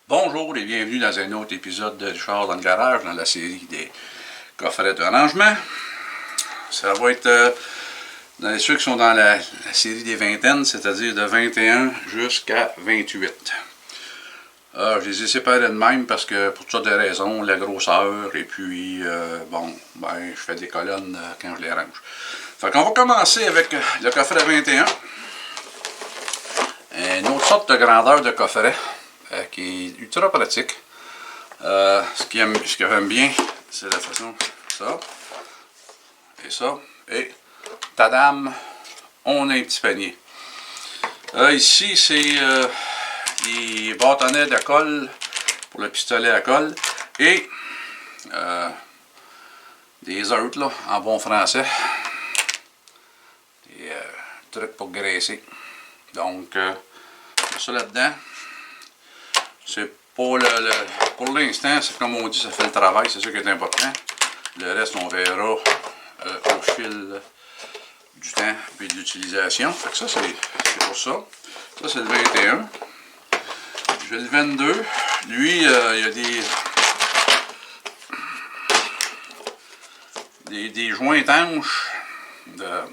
Bonjour et bienvenue dans un autre épisode de Richard dans le garage, dans la série des coffrets de rangement. Ça va être dans ceux qui sont dans la série des vingtaines, c'est-à-dire de 21 jusqu'à 28. Je les ai séparés de même parce que pour toutes sortes de raisons, la grosseur et puis je fais des colonnes quand je les range. Fait qu'on va commencer avec le coffret 21. Une autre sorte de grandeur de coffret qui est ultra pratique. Ce que j'aime bien, c'est la façon ça et ça. Et tadam, on a un petit panier. Ici, c'est des bâtonnets de colle pour le pistolet à colle et des heurts, là, en bon français. Des trucs pour graisser. Donc, ça là-dedans. C'est pour l'instant, c'est comme on dit, ça fait le travail, c'est ça qui est important. Le reste, on verra au fil du temps et de l'utilisation. Fait que ça, c'est pour ça. Ça, c'est le 21. J'ai le 22. Lui, il y a des joints étanches. Je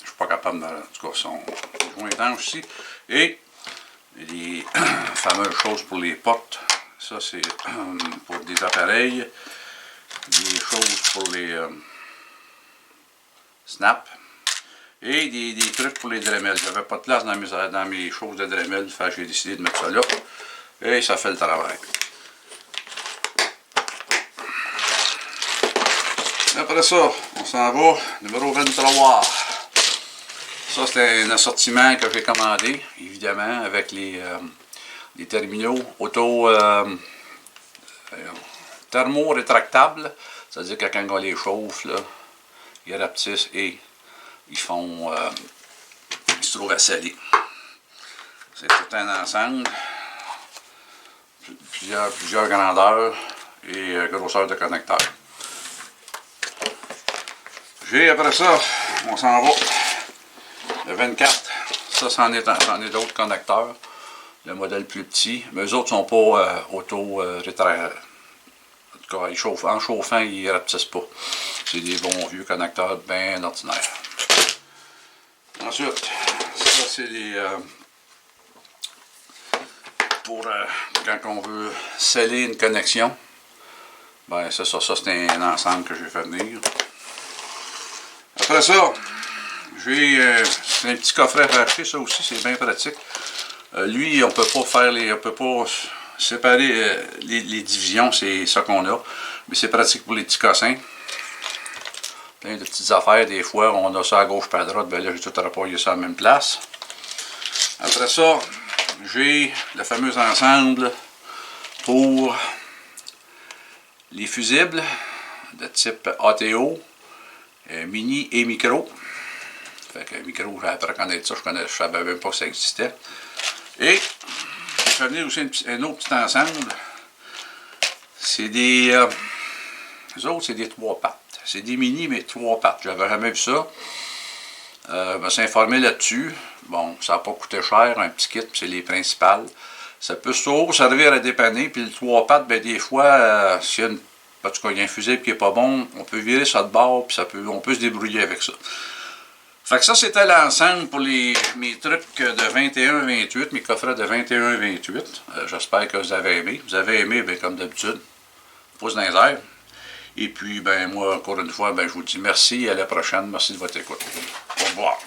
suis pas capable de... En tout cas, sont des joints étanches ici. Et les fameuses choses pour les portes. Ça, c'est pour des appareils. Des choses pour les snaps. Et des trucs pour les Dremel. J'avais pas de place dans mes choses de Dremel. Fait que j'ai décidé de mettre ça là. Et ça fait le travail. Après ça, on s'en va. Numéro 23. Ça, c'est un assortiment que j'ai commandé, évidemment, avec les terminaux auto thermo-rétractables. C'est-à-dire que quand on les chauffe, là, ils rapetissent et ils se trouvent à sceller. C'est tout un ensemble. Plusieurs grandeurs et grosseurs de connecteurs. J'ai après ça, on s'en va. Le 24, ça, c'en est d'autres connecteurs. Le modèle plus petit. Mais eux autres sont pas auto-rétractables. En tout cas, en chauffant, ils ne rapetissent pas. C'est des bons vieux connecteurs bien ordinaires. Ensuite, ça, c'est les... pour quand on veut sceller une connexion. Ben, c'est ça. Ça, c'est un ensemble que j'ai fait venir. Après ça, j'ai un petit coffret à acheter, ça aussi, c'est bien pratique. Lui, on peut pas séparer les divisions, c'est ça qu'on a. Mais c'est pratique pour les petits cossins. Plein de petites affaires, des fois, on a ça à gauche et à droite, ben là, j'ai tout repoyé ça à la même place. Après ça, j'ai le fameux ensemble pour les fusibles de type ATO, mini et micro. Fait que micro, j'ai appris à connaître ça, je savais même pas que ça existait. Et j'ai amené aussi un autre petit ensemble. C'est des... les autres, c'est des 3 pattes. C'est des mini, mais 3 pattes. J'avais jamais vu ça. Je me suis informé là-dessus. Bon, ça n'a pas coûté cher, un petit kit, c'est les principales. Ça peut surtout servir à dépanner, puis le 3 pattes, ben des fois, s'il y a en tout cas, il y a un fusible qui n'est pas bon, on peut virer ça de bord, puis on peut se débrouiller avec ça. Fait que ça, c'était l'ensemble pour mes trucs de 21-28, mes coffrets de 21-28. J'espère que vous avez aimé. Vous avez aimé, bien, comme d'habitude, pouce dans les airs. Et puis, ben moi, encore une fois, ben, je vous dis merci et à la prochaine. Merci de votre écoute. Au revoir.